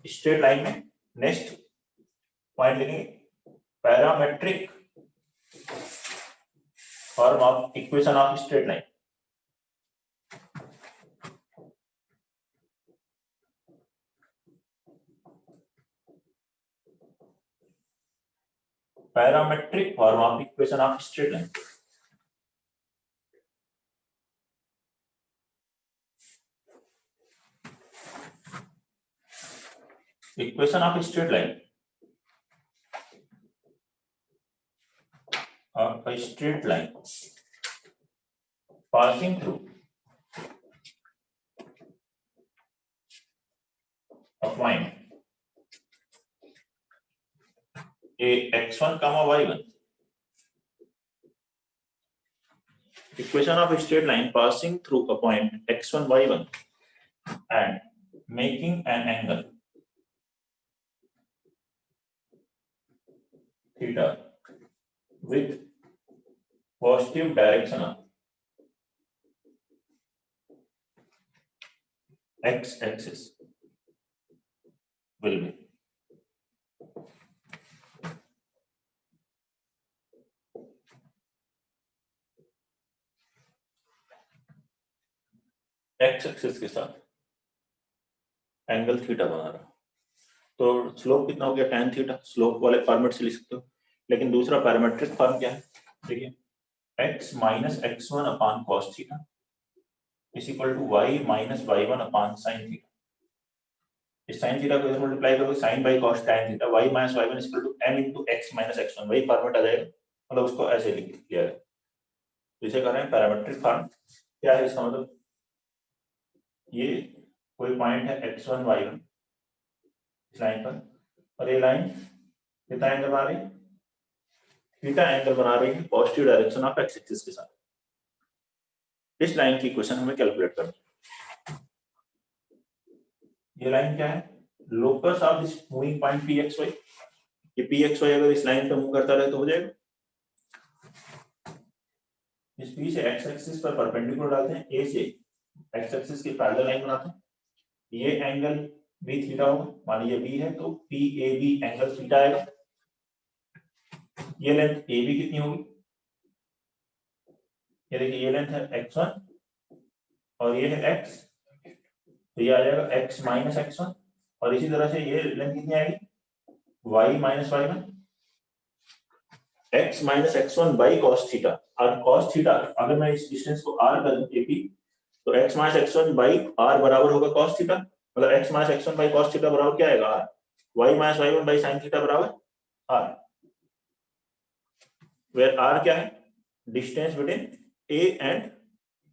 Straight line में next point लिखेंगे parametric form of equation of straight line. Parametric form of equation of straight line. Equation of a straight line. A straight line passing through a point a x1 comma y1. Equation of a straight line passing through a point x1 y1 and making an angle theta with positive direction of x-axis will be x-axis के साथ angle theta बना रहा। तो slope कितना हो गया tan theta, slope वाले format से लिख सकते हो। लेकिन दूसरा पैरामेट्रिक फॉर्म क्या है, देखिए x minus x1 upon cos theta is equal to y minus y1 upon sin theta. इस sin थीटा को इधर मल्टीप्लाई करोगे sin by cos tan theta, y minus y1 is equal to m into x minus x1, वही format आ जाएगा। मतलब उसको ऐसे लिख लिया है, जिसे कह रहे हैं पैरामेट्रिक फॉर्म। क्या है इसका मतलब, ये कोई पॉइंट है x1 y1 इस लाइन पर, और ये लाइन कितना एंगल बना रही है, थीटा एंगल बना रही है positive direction of x axis के साथ। इस लाइन की इक्वेशन हमें कैलकुलेट करनी है। ये लाइन क्या है, locus of this moving point P X Y. ये पी एक्स वाई अगर इस लाइन पे मूव करता रहे तो हो जाएगा। इस पी से एक्स एक्सिस पर परपेंडिकुलर डालते हैं, ए से एक्स एक्सिस की पैरेलल लाइन बनाते हैं। ये एंगल बी थीटा होगा, मान लीजिए बी है तो P A B angle theta आएगा। ये लेंथ ए बी कितनी होगी, ये देखिए ये लेंथ है x1 और ये है x, तो ये आ जाएगा x माइनस x1। और इसी तरह से ये लेंथ कितनी आएगी, y minus y1, x minus x1 by cos theta. और cos थीटा अगर मैं इस डिस्टेंस को r कर दूं AP, तो x minus x1 by r बराबर होगा cos थीटा। मतलब x minus x1 by cos theta बराबर क्या आएगा, r। y minus y1 by sin theta बराबर r, where r क्या है, distance between a and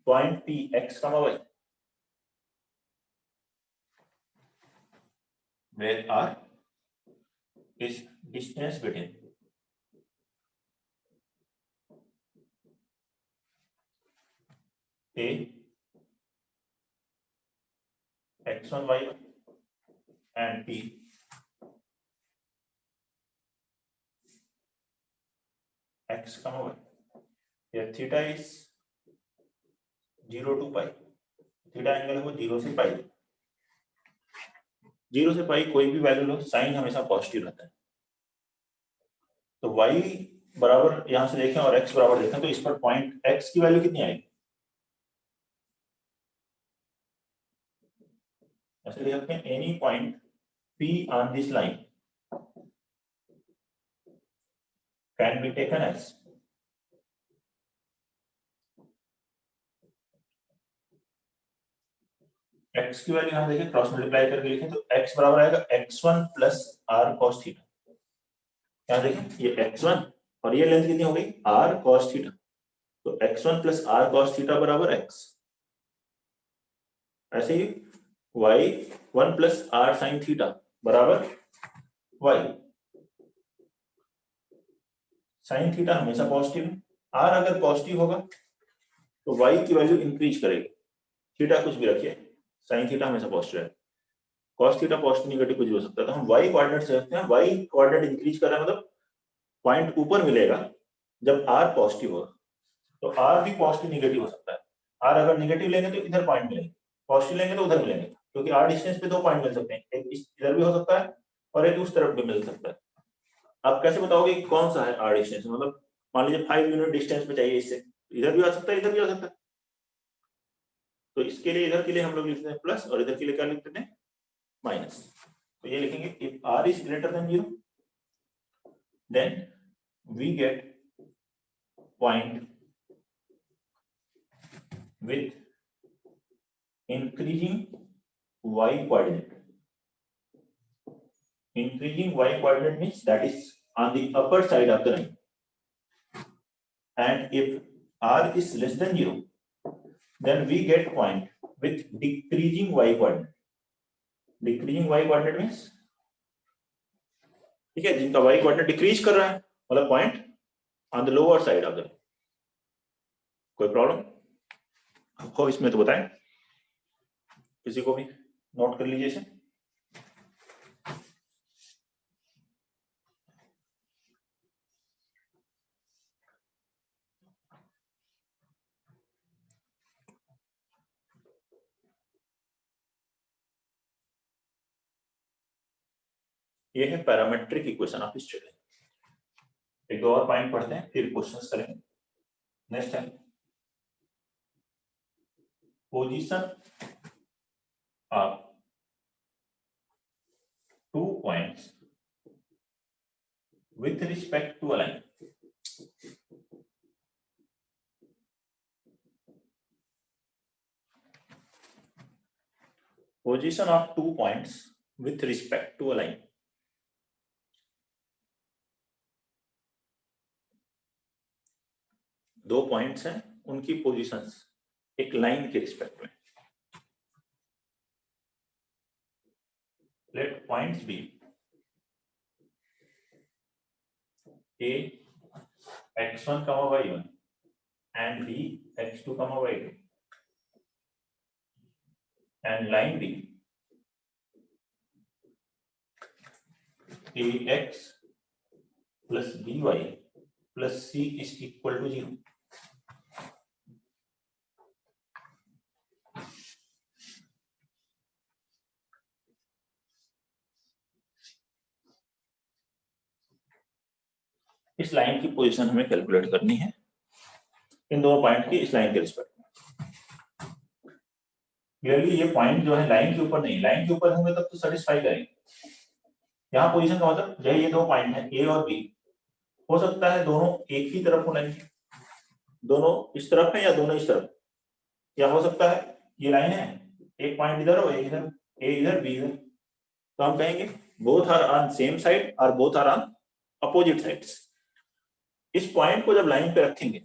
point P x comma y, where r is distance between a x1 y1 and P x comma y. Here theta is 0 to pi, theta angle है 0 से पाई। 0 से पाई कोई भी value लो, sign हमेशा positive रहता है। तो y बराबर यहां से देखें और x बराबर देखें तो इस पर पॉइंट x की वैल्यू कितनी आएगी, ऐसे लिख सकते हैं any point P on this line can be taken as x की वैल्यू यहां देखें, क्रॉस मल्टीप्लाई करके लिखें तो x बराबर आएगा x1 plus r cos theta. यहां देखें ये x1 और ये लेंथ कितनी हो गई r cos थीटा, तो x1 plus r cos theta बराबर x। ऐसे ही y1 plus r sin theta बराबर y। sin थीटा हमेशा पॉजिटिव है, r अगर पॉजिटिव होगा तो y की वैल्यू इंक्रीज करेगी। थीटा कुछ भी रखिए, sin थीटा हमेशा पॉजिटिव है, cos थीटा पॉजिटिव निगेटिव कुछ भी हो सकता है। तो हम y कोऑर्डिनेट से रखते हैं, y कोऑर्डिनेट इंक्रीज कर रहा है मतलब पॉइंट ऊपर मिलेगा जब r पॉजिटिव होगा। तो r भी पॉजिटिव निगेटिव हो सकता है, r अगर निगेटिव लेंगे तो इधर पॉइंट मिलेंगे, पॉजिटिव लेंगे तो उधर मिलेंगे। क्योंकि r डिस्टेंस पे 2 पॉइंट मिल सकते हैं, एक इधर भी हो सकता है और एक उस तरफ भी मिल सकता है। आप कैसे बताओगे कि कौन सा है r डिस्टेंस? मतलब मान लीजिए 5 यूनिट डिस्टेंस पे चाहिए, इससे इधर भी आ सकता है, इधर भी आ सकता है। तो इसके लिए इधर के लिए हम लोग लिखते हैं प्लस और इधर के लिए क्या लिखते हैं? माइनस। तो ये लिखेंगे if r is greater than 0 then we get point with increasing y coordinate. Increasing y coordinate means that is on the upper side of the line. And if r is less than 0, then we get point with decreasing y coordinate. Decreasing y coordinate means, ठीक है, जिनका y coordinate decrease कर रहा है, मतलब point on the lower side of the line. कोई problem आपको इसमें तो बताएं, किसी को भी नोट कर लीजिए इसे। ये है parametric equation of straight line. एक दो और पॉइंट पढ़ते हैं फिर क्वेश्चंस करेंगे। नेक्स्ट है position of 2 points with respect to a line. Position of 2 points with respect to a line. दो पॉइंट्स हैं, उनकी पोजीशंस एक लाइन के रिस्पेक्ट में। Let points be a x1, y1 and b x2, y2 and line b ax plus by plus c is equal to 0. इस line की position हमें calculate करनी है, इन दोनों पॉइंट की इस लाइन के रिस्पेक्ट में। क्लियरली ये पॉइंट जो है लाइन के ऊपर नहीं, लाइन के ऊपर होंगे तब तो सेटिस्फाई करेंगे। यहाँ पोजीशन का मतलब जो ये दो पॉइंट है ए और बी, हो सकता है दोनों एक ही तरफ हो लाइन के, दोनों इस तरफ है या दोनों इस तरफ, या हो सकता है ये लाइन है एक पॉइंट इधर हो, एक इधर, ए इधर बी इधर, तो हम कहेंगे both are on same side और both are on opposite sides. इस पॉइंट को जब लाइन पे रखेंगे,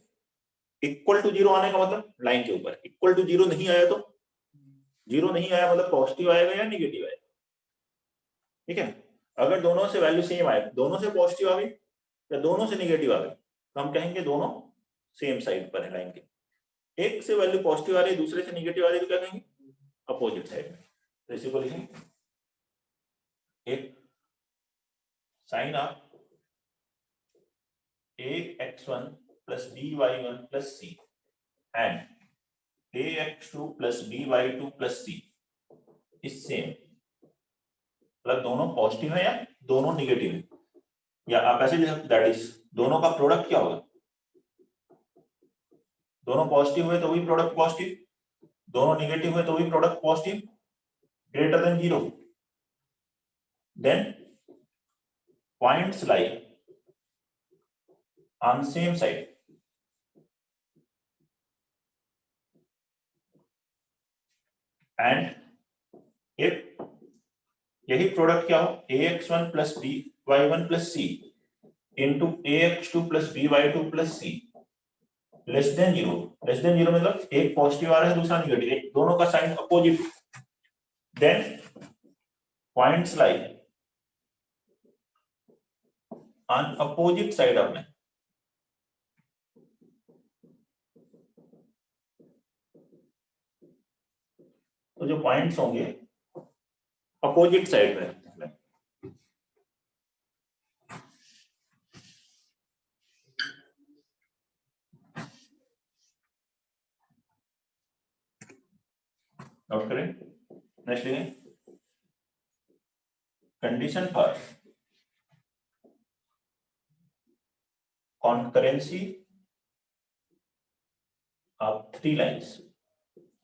इक्वल टू 0 आने का मतलब लाइन के ऊपर, इक्वल टू 0 नहीं आया तो 0 नहीं आया मतलब पॉजिटिव आएगा या निगेटिव आएगा। ठीक है, अगर दोनों से वैल्यू सेम आए, दोनों से पॉजिटिव आ गई या दोनों से निगेटिव आ गई, तो हम कहेंगे दोनों सेम साइड पर है लाइन के। एक से वैल्यू पॉजिटिव आ रही है, दूसरे से निगेटिव आ रही है, तो क्या कहेंगे अपोजिट साइड में। तो इसी को लिखेंगे एक sign of ax1 plus by1 plus c and ax2 plus by2 plus c is same। मतलब दोनों पॉजिटिव है या दोनों निगेटिव है, या आप ऐसे लिख सकते दैट इज दोनों का प्रोडक्ट क्या होगा, दोनों पॉजिटिव हुए तो वही प्रोडक्ट पॉजिटिव, दोनों निगेटिव हुए तो वही product positive, greater than 0, then points lie on same side. And if यही प्रोडक्ट क्या हो ax1 plus by1 plus c into ax2 plus by2 plus c less than 0। Less than 0 मतलब एक positive आ रहा है दूसरा निगेटिव, दोनों का sign opposite, then points lie on opposite side of line. तो जो पॉइंट्स होंगे अपोजिट साइड में रहते हैं। नोट करें। नेक्स्ट लिखें condition for concurrency of 3 lines.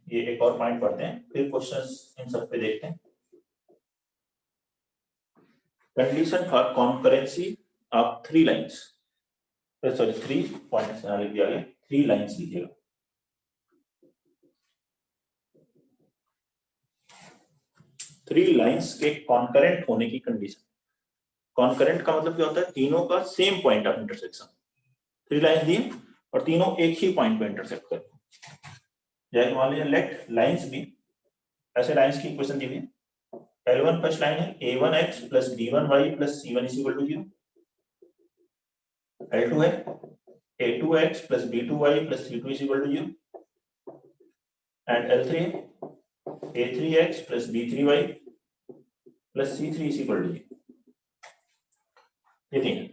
ये एक और पॉइंट पढ़ते हैं, फिर क्वेश्चंस इन सब पे देखते हैं। Condition for concurrency of 3 lines, sorry 3 points यहाँ लिख दिया गया, 3 लाइंस लीजिएगा। थ्री लाइंस के कॉन्करेंट होने की कंडीशन। कॉन्करेंट का मतलब क्या होता है? तीनों का same point of intersection. 3 lines दिए और तीनों एक ही पॉइंट पे इंटरसेक्ट कर, जैसे मान लीजिए लेट लाइंस भी, ऐसे लाइंस की इक्वेशन दी हुई है। L1 फर्स्ट लाइन है a1x plus b1y plus c1 is equal to 0। L2 है a2x plus b2y plus c2 is equal to 0। And L3 है a3x plus b3y plus c3 is equal to 0। ये तीन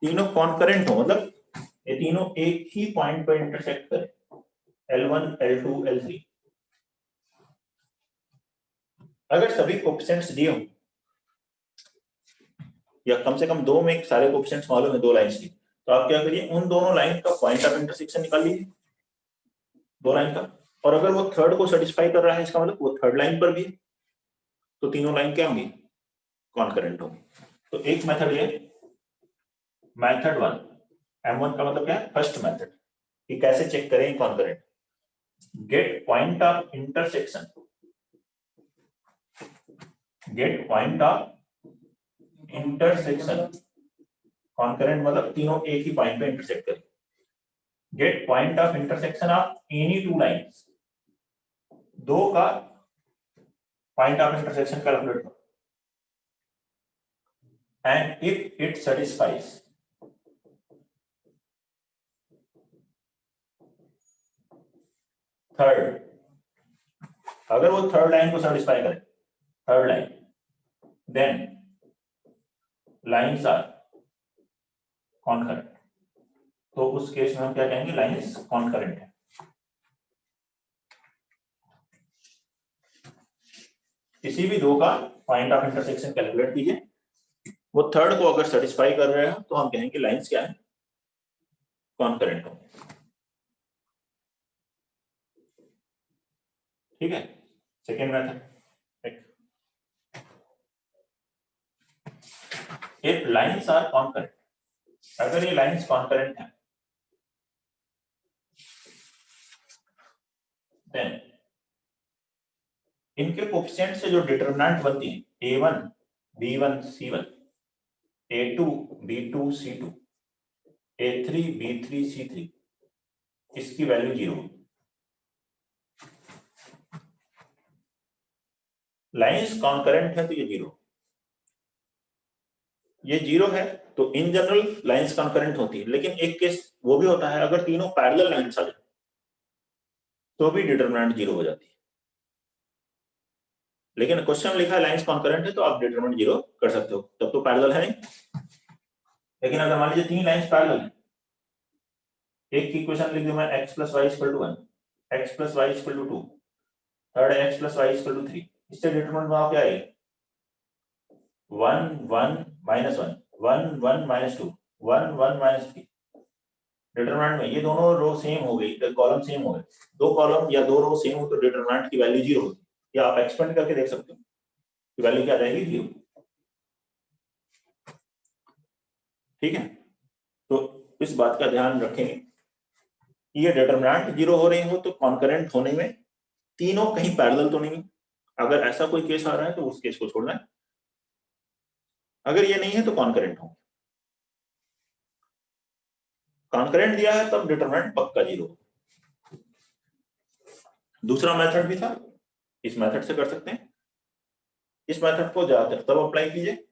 तीनों concurrent हो, मतलब ये तीनों एक ही पॉइंट पर इंटरसेक्ट करें, L1 L2 L3। अगर सभी कोएफिशिएंट्स दिए हों या कम से कम दो में सारे कोएफिशिएंट्स मालूम है दो लाइंस की, तो आप क्या करिए, उन दोनों लाइन का पॉइंट ऑफ इंटरसेक्शन निकाल लीजिए, दो लाइन का। और अगर वो थर्ड को सेटिस्फाई कर रहा है, इसका मतलब वो थर्ड लाइन पर भी है, तो तीनों लाइन क्या होंगी? कॉन्करेंट होंगी। तो एक मेथड ये मेथड 1, M1 का मतलब क्या है? फर्स्ट मेथड, कि कैसे चेक करें concurrent. Get point of intersection, get point of intersection, concurrent मतलब तीनों एक ही पॉइंट पे इंटरसेक्ट करें। Get point of intersection of any two lines, दो का पॉइंट ऑफ इंटरसेक्शन कैलकुलेट करो। And if it satisfies, third, अगर वो थर्ड लाइन को सेटिस्फाई करे, third line, then lines are concurrent. तो उस केस में हम क्या कहेंगे? लाइंस कॉन्करेंट है। किसी भी दो का पॉइंट ऑफ इंटरसेक्शन कैलकुलेट कीजिए, वो थर्ड को अगर सेटिस्फाई कर रहे हैं तो हम कहेंगे लाइंस क्या है? कॉन्करेंट हो। ठीक है। Second method, if lines are concurrent, अगर ये लाइंस कॉन्करेंट है, देन इनके कोएफिशिएंट से जो डिटरमिनेंट बनती है a1 b1 c1, a2 b2 c2, a3 b3 c3, इसकी वैल्यू 0। लाइंस कॉन्करेंट है तो ये 0, ये 0 है। तो इन जनरल लाइंस कॉन्करेंट होती है, लेकिन एक केस वो भी होता है, अगर तीनों पैरेलल लाइंस आ जाए तो भी डिटरमिनेंट 0 हो जाती है। लेकिन क्वेश्चन लिखा है लाइंस कॉन्करेंट है, तो आप डिटरमिनेंट 0 कर सकते हो, तब तो पैरेलल है नहीं। लेकिन अगर मान लीजिए तीन लाइंस पैरेलल है, एक की इक्वेशन लिख दूं मैं x + y = 1, x + y = 2, third है x + y = 3, इससे डिटरमिनेंट वहां क्या आएगा? 1 1 -1 1 1 -2 1 1 -3। डिटरमिनेंट में ये दोनों रो सेम हो गई, कॉलम सेम हो गए, दो कॉलम या दो रो सेम हो तो डिटरमिनेंट की वैल्यू 0 होगी। या आप एक्सपेंड करके देख सकते हो कि वैल्यू क्या आ जाएगी? 0। ठीक है। तो इस बात का ध्यान रखेंगे कि ये डिटरमिनेंट 0 हो रही हो तो कॉन्करेंट होने में तीनों कहीं पैरेलल तो नहीं। अगर ऐसा कोई केस आ रहा है तो उस केस को छोड़ना है, अगर ये नहीं है तो कॉन्करेंट हो। कॉन्करेंट दिया है तब डिटरमिनेंट पक्का 0। दूसरा मेथड भी था, इस मेथड से कर सकते हैं। इस मेथड को ज्यादातर तब अप्लाई कीजिए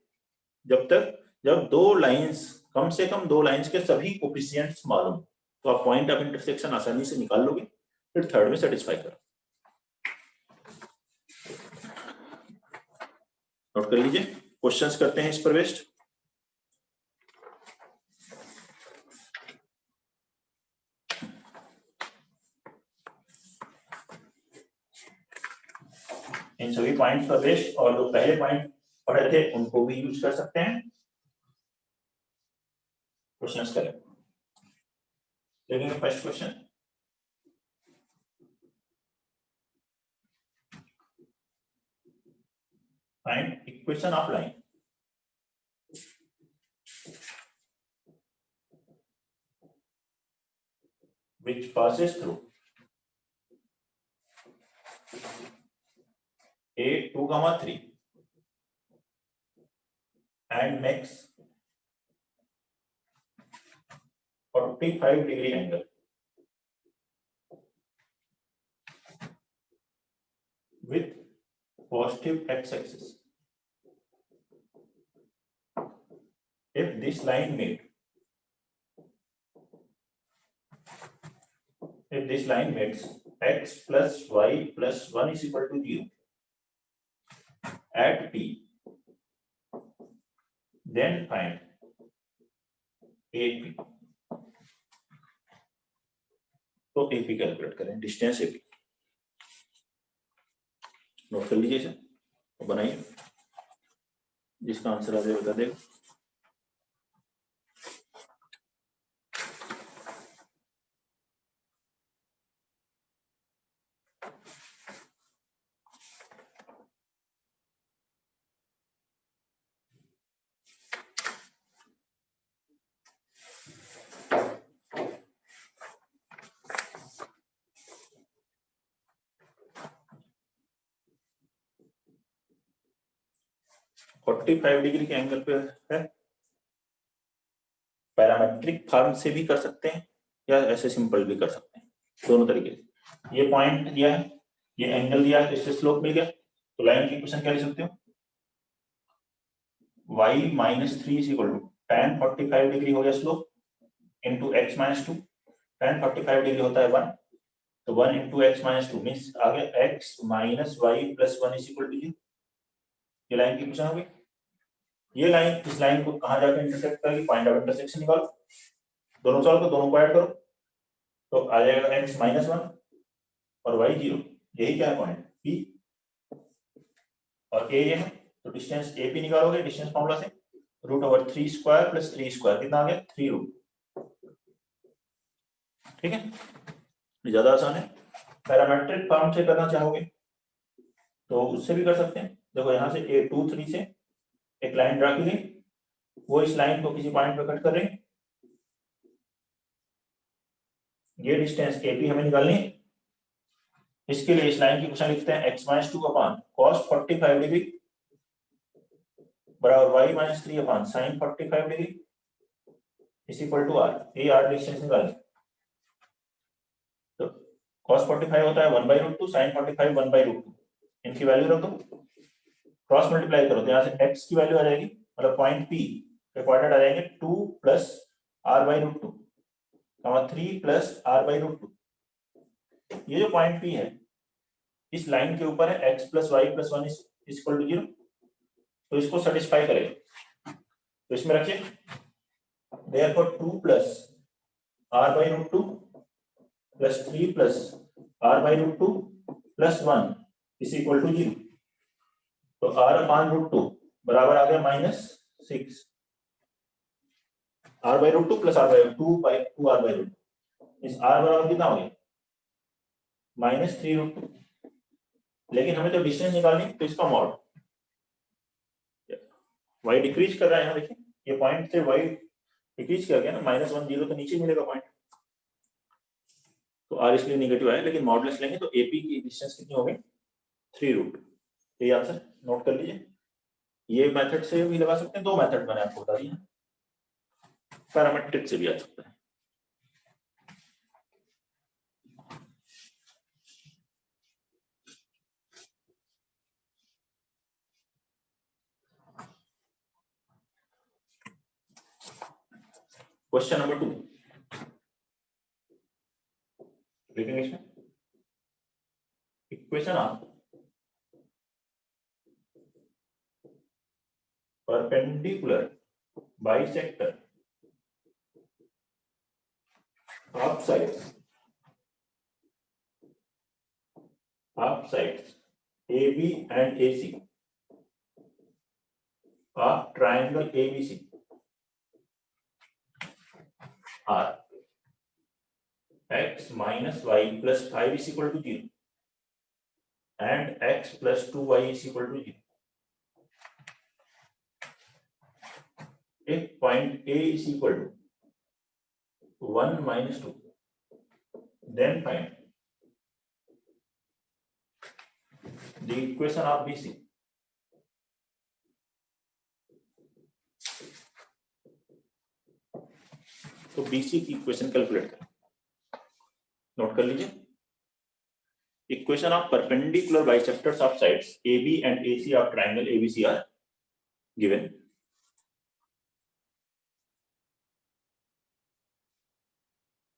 जब दो लाइंस, कम से कम दो लाइंस के सभी कोएफिशिएंट्स मालूम, तो आप पॉइंट ऑफ इंटरसेक्शन आसानी से निकाल लोगे, फिर थर्ड में सेटिस्फाई करो। नोट कर लीजिए, क्वेश्चंस करते हैं इस पर बेस्ड। इन सभी पॉइंट्स का बेस और जो पहले पॉइंट पढ़े थे उनको भी यूज कर सकते हैं। क्वेश्चंस करें, देखेंगे first question. Find equation of line which passes through a 2, 3 and makes 45-degree angle with positive x-axis. If this line meets x plus y plus 1 is equal to 0 at P, then find AP. तो AP calculate करें, distance AP note कर लीजिए, तो बनाइए, जिसका answer आप बता देगा। फोर्टी 45 डिग्री के एंगल पे है। पैरामेट्रिक फॉर्म से भी कर सकते हैं या ऐसे सिंपल भी कर सकते हैं, दोनों तरीके से। ये पॉइंट दिया है, ये एंगल दिया है, तो इससे स्लोप मिल गया, तो लाइन की इक्वेशन क्या लिख सकते हो, y minus 3 is equal to tan 45 degree हो गया slope into x minus 2। tan 45 degree होता है 1, तो 1 इंटू एक्स माइनस 2 मीन्स आ गया x minus y plus 1 is equal to 0। ये लाइन की इक्वेशन हो गई। ये लाइन इस लाइन को कहां जाकर इंटरसेक्ट करेगी, पॉइंट ऑफ इंटरसेक्शन निकालो, दोनों सॉल्व करो, दोनों को ऐड करो, तो आ जाएगा x माइनस 1 और y 0। यही क्या है पॉइंट P और A ये है, तो डिस्टेंस AP निकालोगे डिस्टेंस फॉर्मूला से, root over 3 square plus 3 square कितना आ गया 3 रूट। ठीक है, ज्यादा आसान है। पैरामेट्रिक फॉर्म से करना चाहोगे तो उससे भी कर सकते हैं। देखो यहाँ से A2 3 से एक लाइन ड्रा की गई, वो इस लाइन को किसी पॉइंट पे कट कर रहे हैं, ये डिस्टेंस AP हमें निकालनी है। इसके लिए इस लाइन की इक्वेशन लिखते हैं x minus 2 upon cos 45 degree बराबर y minus 3 upon sin 45 degree is equal to r। ये r डिस्टेंस निकालें, तो cos 45 होता है 1/√2, sin 45 1/√2, इनकी वैल्यू रख दो, क्रॉस मल्टीप्लाई करो तो यहाँ से x की वैल्यू आ जाएगी, मतलब पॉइंट P के कोऑर्डिनेट आ जाएंगे 2 प्लस r/√2 3 प्लस r/√2। ये जो पॉइंट P है इस लाइन के ऊपर है, x plus y plus 1 is equal to 0, तो इसको सेटिस्फाई करेगा, तो इसमें रखिए therefore 2 plus r/√2 plus 3 plus r/√2 plus 1 is equal to 0, तो r/√2 बराबर आ गया -6, r/√2 प्लस r/2 r/√2 इस r बराबर कितना हो गया -3√2। लेकिन हमें तो डिस्टेंस निकालनी, तो इसका मॉड y डिक्रीज कर रहा है, यहाँ देखिए ये पॉइंट से y डिक्रीज किया गया ना, -1 0 तो नीचे मिलेगा पॉइंट, तो r इसलिए नेगेटिव आया, लेकिन मॉडुलस लेंगे तो AP की डिस्टेंस कितनी हो गई 3√। ये आंसर नोट कर लीजिए। ये मेथड से भी लगा सकते हैं, दो मेथड मैंने आपको बता दिया, पैरामेट्रिक से भी आ सकता है। क्वेश्चन नंबर 2 लिखेंगे इसमें, equation of perpendicular bisector of sides AB and AC of triangle ABC are x minus y plus 5 is equal to 0 and x plus 2y is equal to 0. If point A is equal to 1 minus 2, then find the equation of BC. तो BC की equation calculate करें, note कर लीजिए. Equation of perpendicular bisectors of sides AB and AC of triangle ABC are given.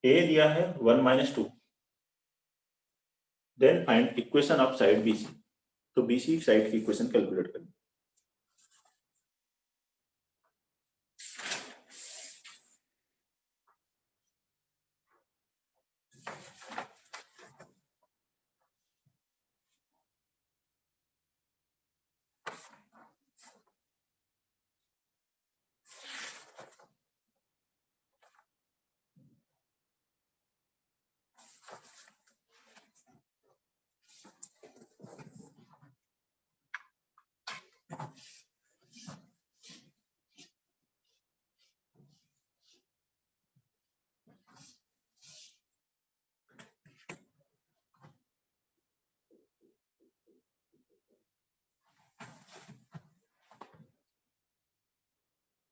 A दिया है 1 minus 2. Then find equation of side BC. तो BC side की equation calculate करें.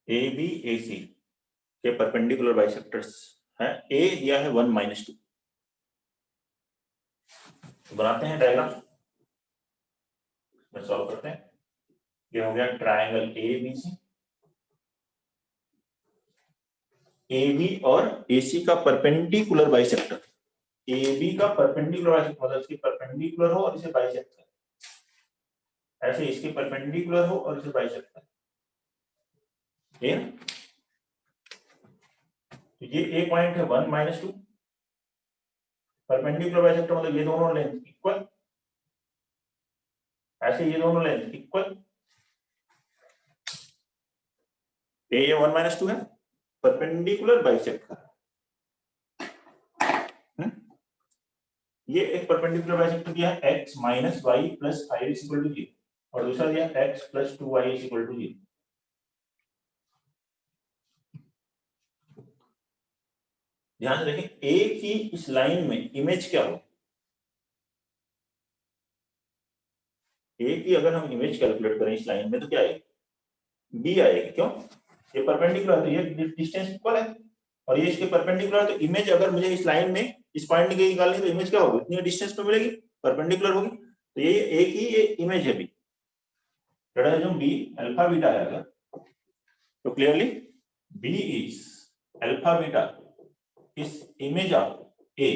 AB AC के perpendicular bisectors है. A दिया है 1 minus 2. बनाते हैं डायग्राम, सॉल्व करते हैं. ये हो गया ट्रायंगल ABC. AB और AC का परपेंडिकुलर बाइसेक्टर. AB का परपेंडिकुलर बाइसेक्टर मतलब इसके परपेंडिकुलर हो और इसे बाइसेक्ट करे. ऐसे इसके परपेंडिकुलर हो और इसे बाइसेक्ट करे. तो ये एक पॉइंट है 1 minus 2. परपेंडिकुलर बाइसेक्टर मतलब ये दोनों लेंथ इक्वल. ऐसे ये दोनों लेंथ इक्वल. ये 1 minus 2 है, परपेंडिकुलर बाइसेक्टर. ये एक परपेंडिकुलर बाइसेक्टर दिया है x minus y plus 5 is equal to 0 और दूसरा दिया x plus 2y is equal to 0. ध्यान से देखें, A की इस लाइन में इमेज क्या हो. A की अगर हम इमेज कैलकुलेट करें इस लाइन में तो क्या आएगी, B आएगी. क्यों, ये परपेंडिकुलर है तो ये डिस्टेंस इक्वल है और ये इसके परपेंडिकुलर है. तो इमेज अगर मुझे इस लाइन में इस पॉइंट की निकालनी तो इमेज क्या होगी, इतनी डिस्टेंस पे मिलेगी, परपेंडिकुलर होगी. तो ये A की ये इमेज है B. जो B अल्फा बीटा है अगर, तो clearly B is alpha beta is image of A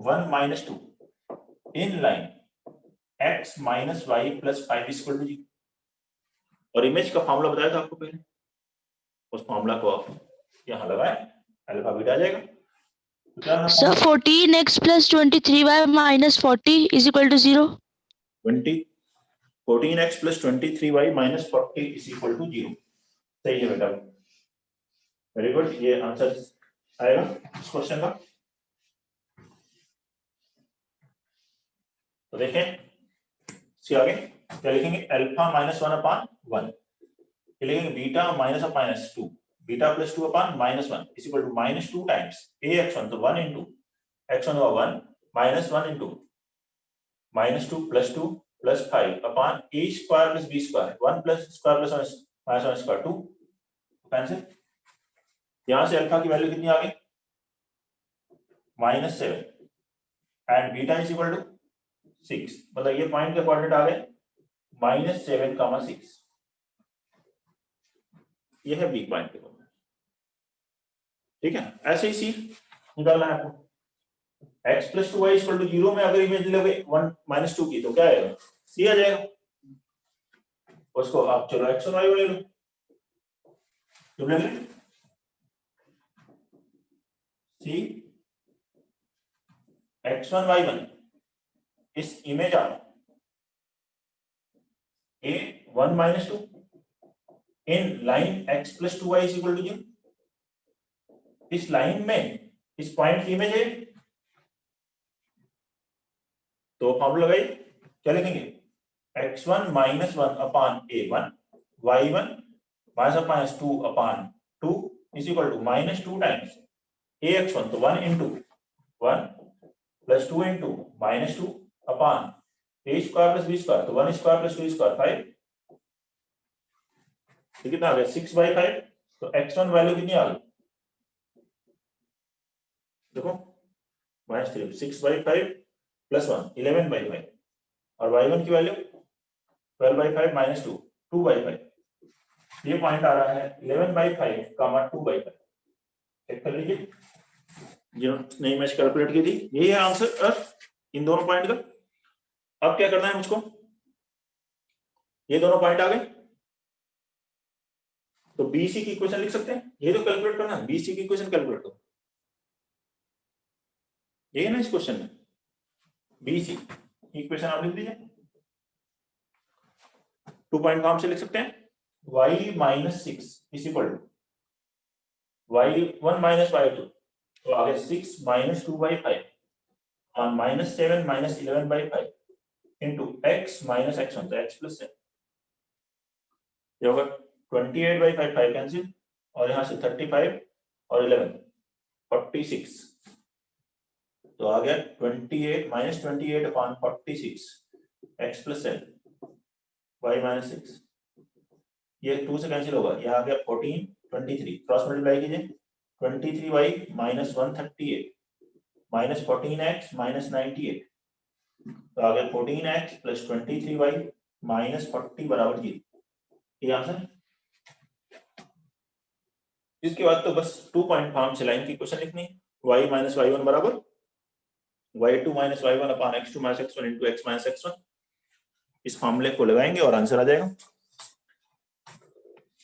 1 minus 2 in line x minus y plus 5 is equal to 0. और इमेज का फॉर्मूला बताया था आपको पहले, उस फॉर्मूला को आप यहाँ लगाएं, अल्फा बीटा आ जाएगा. तो क्या है sir 14x plus 23y minus 40 is equal to 0. 14x plus 23y minus 40 is equal to 0. सही है बेटा, वेरी गुड. ये आंसर आएगा इस क्वेश्चन का. तो देखें इसके आगे क्या लिखेंगे, अल्फा माइनस 1 अपान 1. ये लिखेंगे beta minus up minus 2, beta plus 2 upon minus 1 is equal to minus 2 times a x1. तो 1 इंटू x1 हुआ 1 minus 1 into minus 2 plus 2 plus 5 upon a square plus b square. 1 plus square plus minus 1 square 2. Answer यहां से alpha की value कितनी आ गई, -7 and beta is equal to 6. मतलब ये पॉइंट के कोऑर्डिनेट आ गए -7, 6. ये है बी पॉइंट के कोऑर्डिनेट. ठीक है, ऐसे ही सी निकालना है आपको. x plus 2y is equal to 0 में अगर इमेज लोगे 1 minus 2 की तो क्या आएगा, सी आ जाएगा. उसको आप चलो x और y ले लो. तुम ले लो सी x1 y1 इस image of a1 minus 2 in line x plus 2y is equal to 0. इस लाइन में इस पॉइंट की इमेज है, तो फॉर्मूला लगाइए, क्या लिखेंगे? x1 minus 1 upon a1, y1 minus 2 upon 2 is equal to minus 2 times ax1, तो 1 into 1 plus 2 into minus 2 upon a square plus b square, तो 1 square plus 2 square 5, तो कितना आ गया? 6/5। तो x1 वैल्यू कितनी आ गई? देखो -3, 6/5 plus 1 11/5, और y1 की वैल्यू 12/5 minus 2 2/5। ये पॉइंट आ रहा है 11/5, 2/5। चेक कर लीजिए, जिन्होंने इमेज कैलकुलेट की थी, यही है आंसर इन दोनों पॉइंट का। अब क्या करना है मुझको? ये दोनों पॉइंट आ गए, तो बीसी की इक्वेशन लिख सकते हैं। ये तो कैलकुलेट करना है, बीसी की इक्वेशन कैलकुलेट करो, ये है ना इस क्वेश्चन में। बीसी इक्वेशन आप लिख दीजिए। 2 पॉइंट काम से लिख सकते हैं, y minus 6 is equal to y1 minus y2, तो आगे 6 minus 2/5 और minus 7 minus 11/5 into x minus x1, तो x plus 7, ये होगा 28/5, 5 कैंसिल, और यहाँ से 35 और 11 46, तो आ गया 28 minus 28 upon 46 x plus 7 y minus 6, ये 2 से कैंसिल होगा, यह आ गया 14 23, क्रॉस मल्टीप्लाई कीजिए, 23y minus 138 minus 14x minus 98, तो आ गया 14x plus 23y minus 40 बराबर 0। ये आंसर। इसके बाद तो बस 2 पॉइंट फॉर्म से लाइन की क्वेश्चन लिखनी है। y minus y1 बराबर y2 minus y1 upon x2 minus x1 into x minus x1, इस फॉर्मूले को लगाएंगे और आंसर आ जाएगा,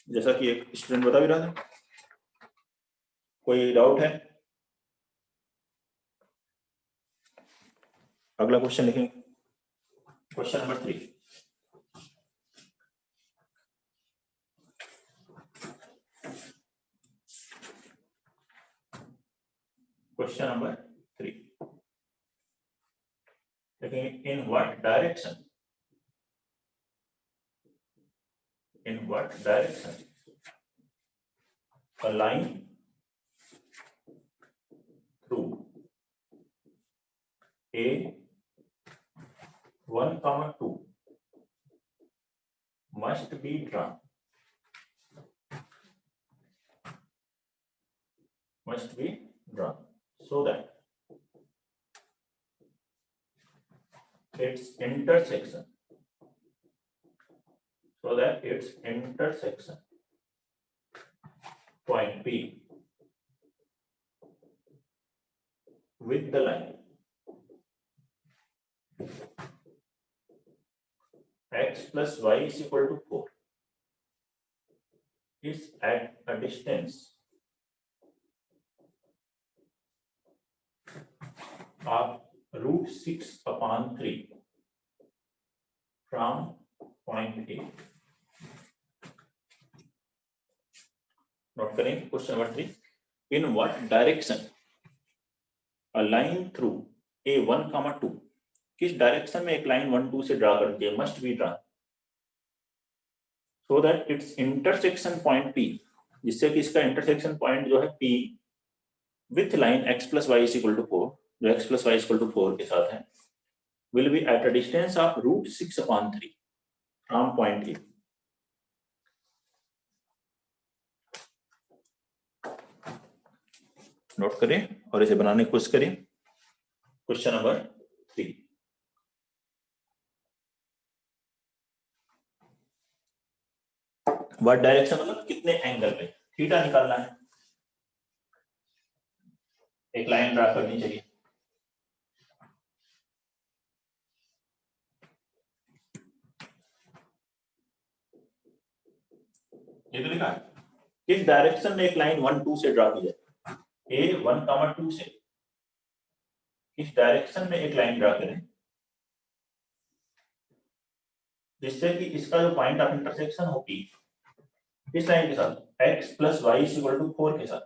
जैसा कि एक स्टूडेंट बता भी रहा था। कोई डाउट है? अगला क्वेश्चन लिखेंगे, क्वेश्चन नंबर 3। क्वेश्चन नंबर 3 लिखेंगे, in what direction a line through a1, 2 must be drawn so that its intersection point P with the line x plus y is equal to 4 is at a distance of √6/3 from point A। Note करें question number 3, in what direction a line through a1, 2, किस direction में एक line 1 2 से draw करती है, must be draw so that it's intersection point P, जिससे कि इसका इंटरसेक्शन पॉइंट जो है P with line x plus y is equal to 4, जो x plus y is equal to 4 के साथ है, will be at a distance of √6/3 from point A। Note करें और इसे बनाने की कोशिश करें। क्वेश्चन नंबर 3, व्हाट डायरेक्शन मतलब कितने एंगल पे, थीटा निकालना है, एक लाइन ड्रा करनी चाहिए। ये तो लिखा है, किस डायरेक्शन में एक लाइन 1 2 से ड्रा की जाए, a1, 2 से किस डायरेक्शन में एक लाइन ड्रा करें जिससे कि इसका जो पॉइंट ऑफ इंटरसेक्शन हो P इस लाइन के साथ x plus y is equal to 4 के साथ,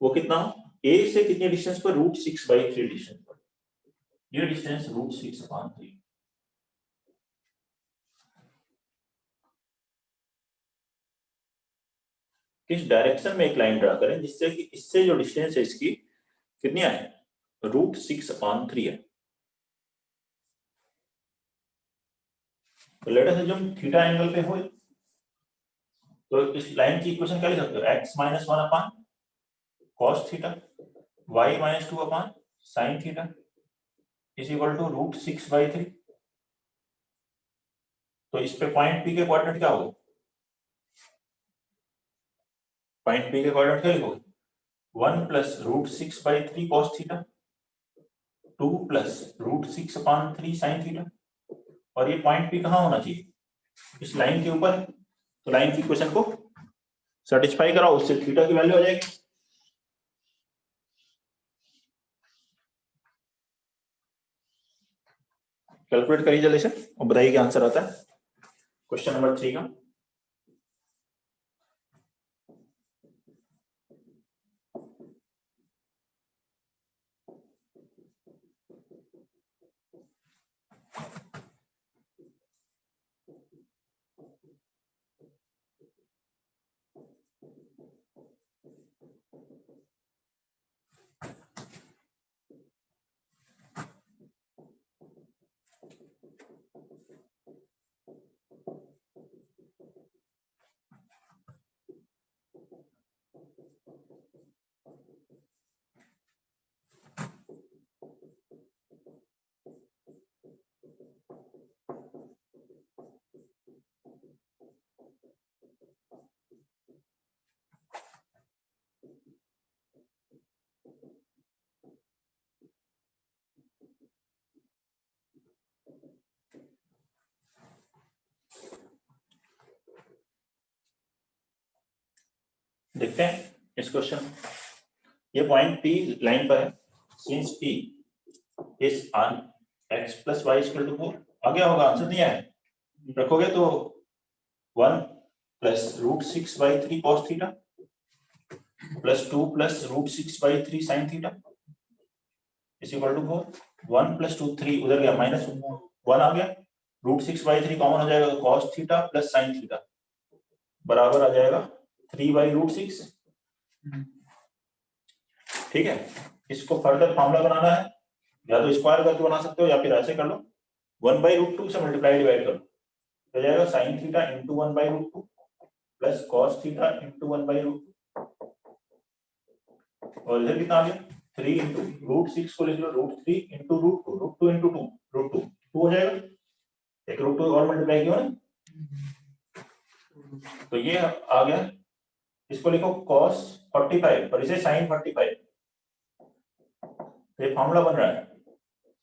वो कितना a से कितने डिस्टेंस पर, √6/3 डिस्टेंस पर, ये डिस्टेंस √6/3। किस डायरेक्शन में एक लाइन ड्रा करें जिससे कि इससे जो डिस्टेंस है इसकी कितनी है, √6/3 है। तो let us assume theta angle पे हो, तो इस लाइन की इक्वेशन क्या लिख सकते हो, x - 1 cos theta, y - 2 sin theta is equal to √6/3। तो इस पे पॉइंट P के कोऑर्डिनेट क्या होगा, पॉइंट P के कोऑर्डिनेट क्या लिखोगे, 1 plus √6/3 cos theta, 2 plus √6/3 sin theta, और ये पॉइंट P कहाँ होना चाहिए, इस लाइन के ऊपर। तो लाइन की इक्वेशन को सेटिस्फाई कराओ, उससे थीटा की वैल्यू आ जाएगी। कैलकुलेट करिए जल्दी से और बताइए क्या आंसर आता है क्वेश्चन नंबर 3 का। देखते हैं इस क्वेश्चन, ये पॉइंट P लाइन पर है, सिंस P इज on x plus y equal to 4, आ गया होगा आंसर, नहीं आया रखोगे तो 1 plus √6/3 cos theta plus 2 plus √6/3 sin theta is equal to 4, 1 plus 2 3 उधर गया -1 आ गया, √6/3 कॉमन हो जाएगा तो cos theta plus sin theta बराबर आ जाएगा 3/√6। ठीक है, इसको फर्दर फॉर्मूला बनाना है, या तो स्क्वायर करके बना सकते हो या फिर ऐसे कर लो, 1/√2 से मल्टीप्लाई डिवाइड कर लो, तो जाएगा sin theta into 1/√2 plus cos theta into 1/√2, और इधर कितना आ गया 3 इंटू √6 को लिख लो √3 इंटू √2, √2 इंटू 2 √2 2 हो जाएगा, एक √2 और मल्टीप्लाई किया ना, तो ये आ गया, इसको लिखो cos 45 और इसे sin 45, तो ये फॉर्मूला बन रहा है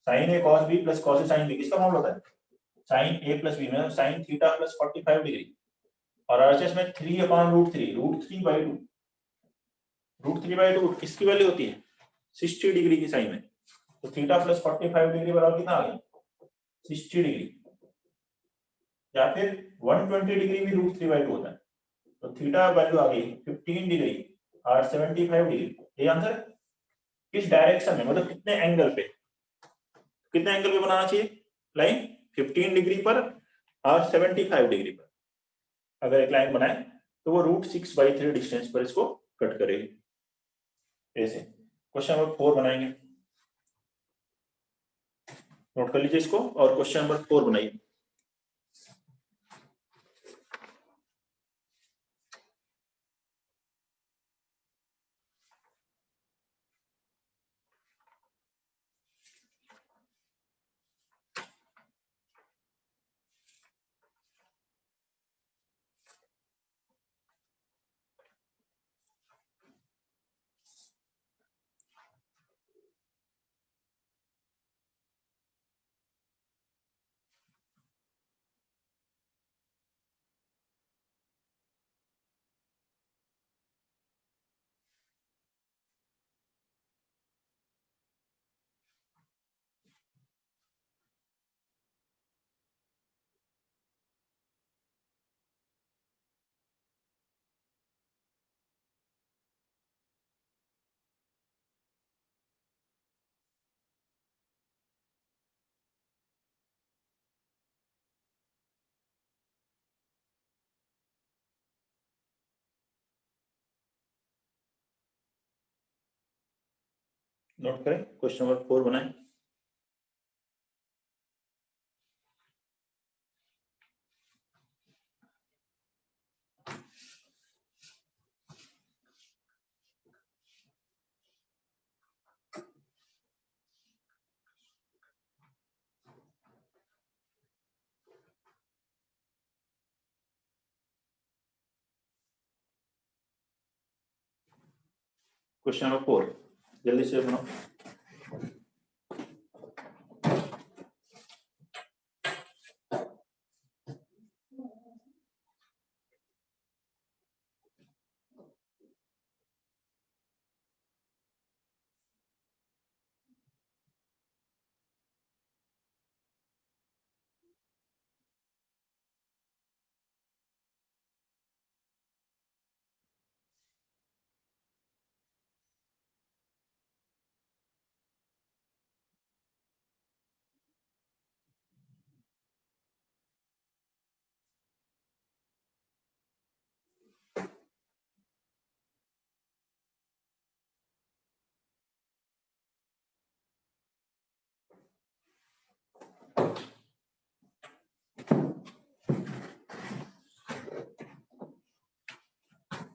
sin a cos b plus cos a sin b, किसका फॉर्मूला होता है sin a प्लस b में sin थीटा प्लस 45 डिग्री, और आरएचएस में 3/√3 √3/2, √3/2 किसकी वैल्यू होती है 60 डिग्री की साइन में, तो थीटा प्लस 45 डिग्री बराबर कितना आ गया 60 डिग्री, या फिर 120 डिग्री भी √3/2 होता है, तो थीटा वैल्यू आ गई 15 डिग्री और 75 डिग्री। ये आंसर है। किस डायरेक्शन में, मतलब कितने एंगल पे, कितने एंगल पे बनाना चाहिए लाइन, 15 डिग्री पर और 75 डिग्री पर अगर एक लाइन बनाए तो वो √6/3 डिस्टेंस पर इसको कट करेगी। ऐसे क्वेश्चन नंबर 4 बनाएंगे, नोट कर लीजिए इसको, और क्वेश्चन नंबर 4 बनाइए। नोट करें, क्वेश्चन नंबर 4 बनाएं। क्वेश्चन नंबर 4 जल्दी से बनाओ।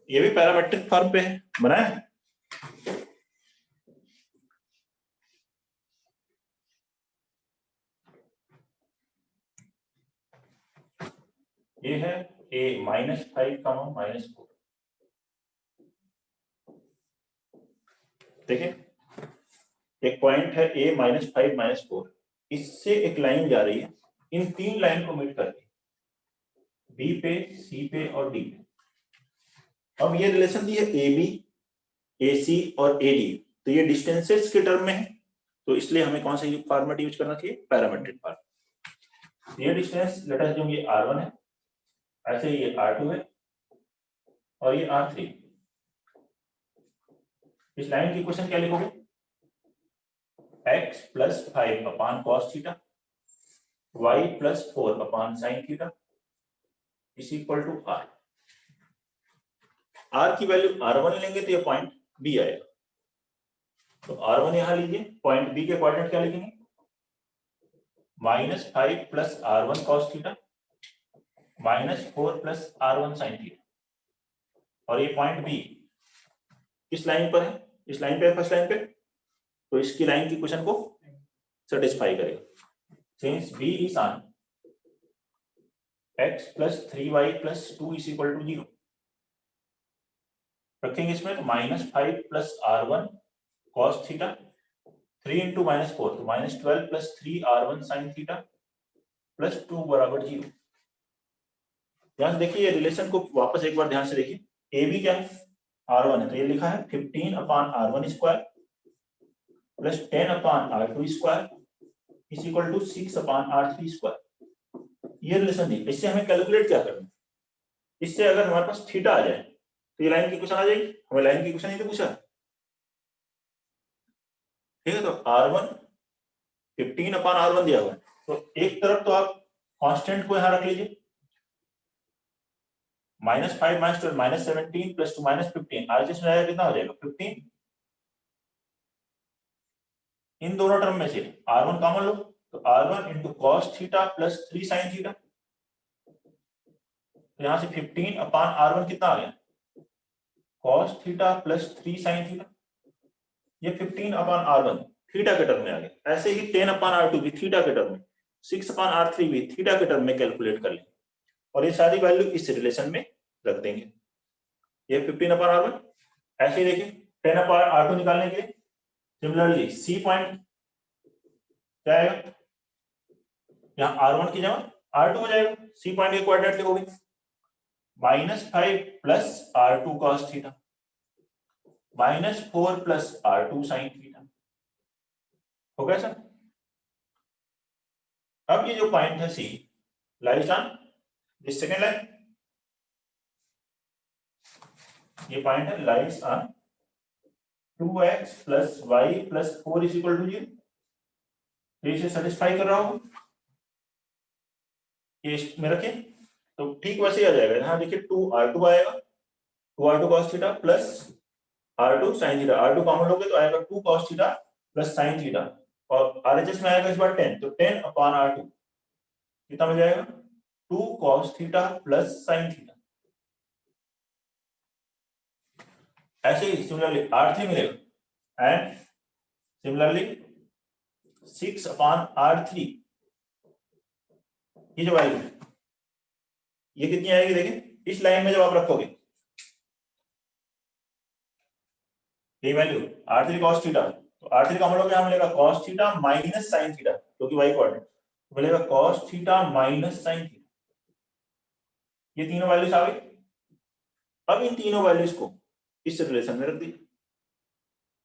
ये भी पैरामेट्रिक फॉर्म पे है, बनाए। ये है a -5 -4। देखिए एक पॉइंट है a -5 -4, इससे एक लाइन जा रही है, इन 3 लाइन को मीट करके b पे, c पे और d पे। अब ये रिलेशन दी है ab, ac और ad, तो ये डिस्टेंसेस के टर्म में है, तो इसलिए हमें कौन सा फॉर्मेट यूज करना चाहिए, पैरामेट्रिक फॉर्म। ये डिस्टेंस लेट अस ये r1 है, ऐसे ये r2 है और ये r3। इस लाइन की इक्वेशन क्या लिखोगे, x + 5 cos theta y + 4 sin theta = r। r की वैल्यू r1 लेंगे तो ये पॉइंट b आएगा, तो r1 यहां लीजिए, पॉइंट b के कोऑर्डिनेट क्या लिखेंगे, -5 + r1 cos theta -4 + r1 sin theta. और ये पॉइंट b किस लाइन पर है, इस लाइन पे, फर्स्ट लाइन पे, तो इसकी लाइन की इक्वेशन को सेटिस्फाई करेगा। Since b is on x + 3y + 2 = 0, रखेंगे इसमें तो -5 + r1 cos थीटा 3 × -4 तो -12 + 3r1 sin थीटा + 2 = 0। ध्यान से देखिए, ये रिलेशन को वापस एक बार ध्यान से देखिए, ए बी क्या है, r1 है, तो ये लिखा है 15/r1² + 10/r2² = 6/r3²। ये रिलेशन दी, इससे हमें कैलकुलेट क्या करना है, इससे अगर हमारे पास थीटा आ जाए तो ये लाइन की इक्वेशन आ जाएगी, हमें लाइन की इक्वेशन ही तो पूछा, ठीक है। तो r1 15/r1 दिया हुआ है, तो एक तरफ तो आप कांस्टेंट को यहां रख लीजिए, -5 -12 -17 + 2 -15, आरएचएस में आएगा कितना हो जाएगा, 15। इन दोनों टर्म में से r1 कॉमन लो, तो r1 × cos theta + 3 sin theta, तो यहां से 15/r1 कितना आ गया, cos थीटा + 3 sin थीटा, ये 15/r1 थीटा के टर्म में आ गया। ऐसे ही 10/r2 भी थीटा के टर्म में, 6/r3 भी थीटा के टर्म में कैलकुलेट कर लेंगे, और ये सारी वैल्यू इस रिलेशन में रख देंगे। ये 15/r1, ऐसे ही देखिए 10/r2 निकालने के लिए सिमिलरली सी पॉइंट क्या आएगा, यहाँ r1 की जगह r2 हो जाएगा, सी पॉइंट के कोऑर्डिनेट लिखोगे -5 + r2 cos theta -4 + r2 sin theta, हो गया सर। अब ये जो पॉइंट है C lies on this second line, ये पॉइंट है लाइज ऑन 2x + y + 4 = 0, इसे सेटिस्फाई कर रहा हूं, ये में रखें तो ठीक वैसे ही आ जाएगा। यहाँ देखिए 2r2 आएगा, 2r2 cos theta + r2 sin theta, r2 common लोगे तो आएगा 2 cos theta plus sine theta, और RHS में आएगा इस बार 10, तो 10 अपॉन R2 कितना मिल जाएगा 2 cos theta plus sine theta. ऐसे ही सिमिलरली R3 मिलेगा एंड सिमिलरली 6 अपॉन R3, ये जो वैल्यू है ये कितनी आएगी देखिए, इस लाइन में जब आप रखोगे ये वैल्यू R3 cos थीटा, तो R3 का हम लोग यहाँ मिलेगा cos theta minus sine theta, क्योंकि y कोऑर्डिनेट मिलेगा cos theta minus sine theta. ये तीनों वैल्यूज आ गई। अब इन तीनों वैल्यूज को इस रिलेशन में रख दी,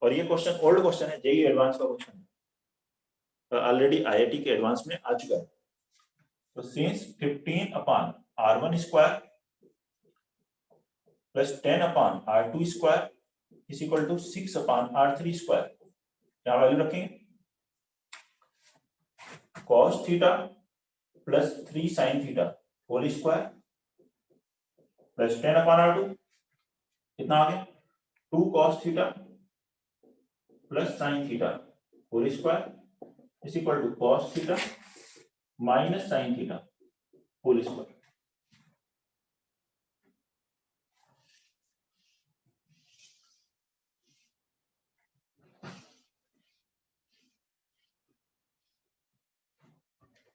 और ये क्वेश्चन ओल्ड क्वेश्चन है, जेईई एडवांस का क्वेश्चन है, ऑलरेडी IIT के एडवांस में आ चुका है। तो since 15 upon R1 square plus 10 upon R2 square is equal to 6 upon R3 square, क्या वैल्यू रखेंगे cos theta plus 3 sin theta whole square plus 10 upon R2 कितना आ गया 2 cos theta plus sin theta whole square is equal to cos theta minus sin theta whole square.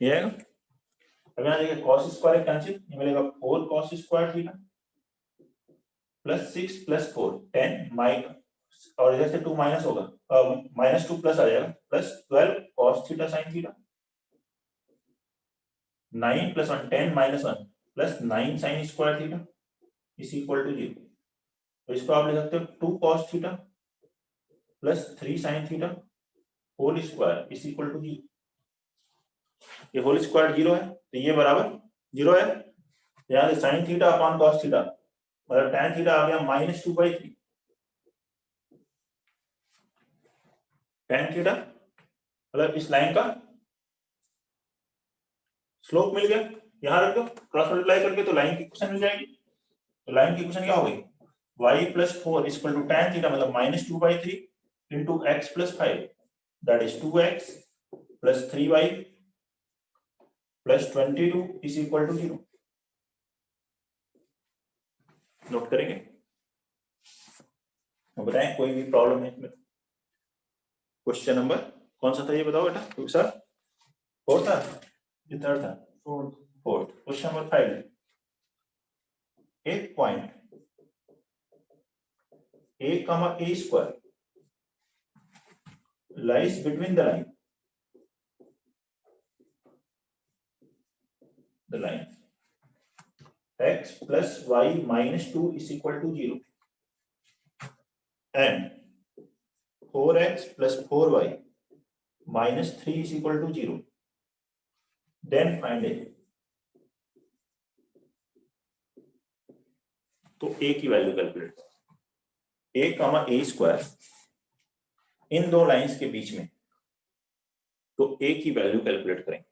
ये आएगा। अब यहाँ देखिए cos स्क्वायर कैंसिल, ये मिलेगा 4 cos square theta plus 6 plus 4 10 minus, और इधर से 2 माइनस होगा, माइनस 2 प्लस आ जाएगा plus 12 cos theta sin theta, 9 plus 1 10 minus 1 plus 9 sin square theta is equal to 0। तो इसको आप लिख सकते हो 2 cos theta plus 3 sin theta whole square is equal to 0। ये होल स्क्वायर 0 है, तो ये बराबर 0 है। यहाँ से sin theta upon cos theta मतलब tan थीटा आ गया -2/3, tan थीटा मतलब इस लाइन का स्लोप मिल गया, यहाँ रख दो क्रॉस मल्टीप्लाई करके, तो लाइन की इक्वेशन मिल जाएगी। तो लाइन की इक्वेशन क्या हो गई y plus 4 is equal to tan theta मतलब -2/3 into x plus 5 that is 2x plus 3y plus 22 is equal to 0। Note करेंगे, बताएं कोई भी प्रॉब्लम है इसमें। क्वेश्चन नंबर कौन सा था ये बताओ बेटा, सर फोर्थ था ये थर्ड था, फोर्थ। क्वेश्चन नंबर 5, एक point a comma a square lies between the line x plus y minus 2 is equal to 0 and 4x plus 4y minus 3 is equal to 0, then find a। तो a की value calculate, a comma a square इन दो lines के बीच में, तो a की value calculate करेंगे।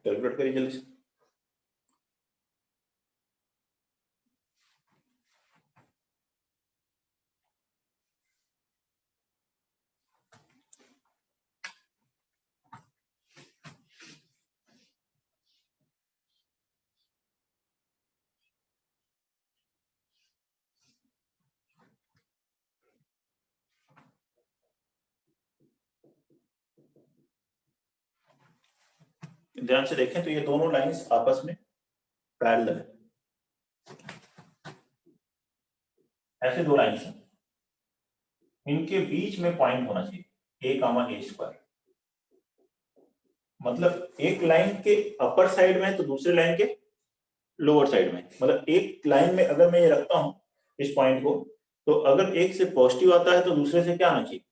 Calculate करिए जल्दी से। ध्यान से देखें तो ये दोनों लाइंस आपस में पैरेलल है, ऐसे दो लाइंस हैं, इनके बीच में पॉइंट होना चाहिए a comma a स्क्वायर, मतलब एक लाइन के अपर साइड में तो दूसरे लाइन के लोअर साइड में, मतलब एक लाइन में अगर मैं ये रखता हूं इस पॉइंट को, तो अगर एक से पॉजिटिव आता है तो दूसरे से क्या आना चाहिए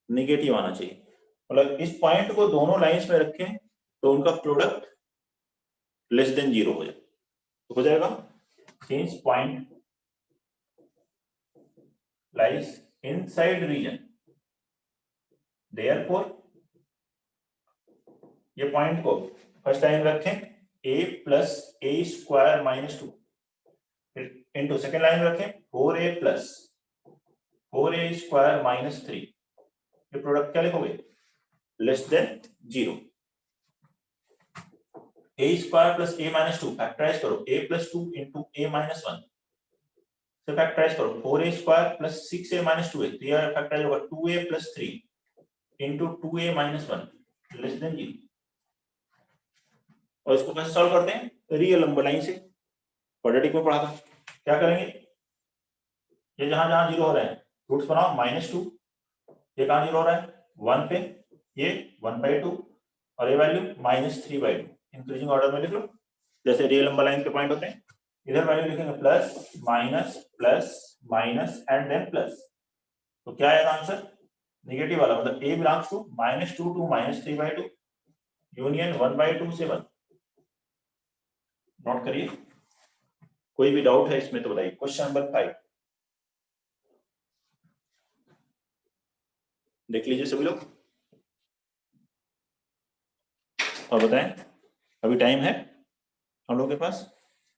नेगेटिव आना चाहिए। मतलब इस पॉइंट को दोनों लाइंस में रखें तो उनका प्रोडक्ट लेस देन 0 हो जाए तो हो जाएगा since point lies inside region therefore ये पॉइंट को फर्स्ट लाइन रखें a plus a square minus 2 into second line रखें 4a plus 4a square minus 3 ये प्रोडक्ट क्या लिखोगे less than 0 a square plus a minus 2 factorise करो a plus 2 into a minus 1 से factorise करो 4a square plus 6a minus 2a तो ये factorise होगा 2a plus 3 into 2a minus 1 less than 0 और इसको कैसे सॉल्व करते हैं रियल नंबर लाइन से क्वाड्रेटिक में पढ़ा था क्या करेंगे ये जहां जहां 0 हो रहा है रूट्स बनाओ -2 ये कहां 0 हो रहा है 1 पे ये 1/2 और ये वैल्यू -3/2 इंक्रीजिंग ऑर्डर में लिख लो जैसे रियल नंबर लाइन के पॉइंट होते हैं इधर वैल्यू लिखेंगे plus minus plus minus and then plus तो क्या आएगा आंसर नेगेटिव वाला मतलब a belongs to -2 to -3/2 union 1/2 से 1 नोट करिए कोई भी डाउट है इसमें तो बताइए क्वेश्चन नंबर 5 देख लीजिए सभी लोग और बताएं अभी टाइम है हम लोग के पास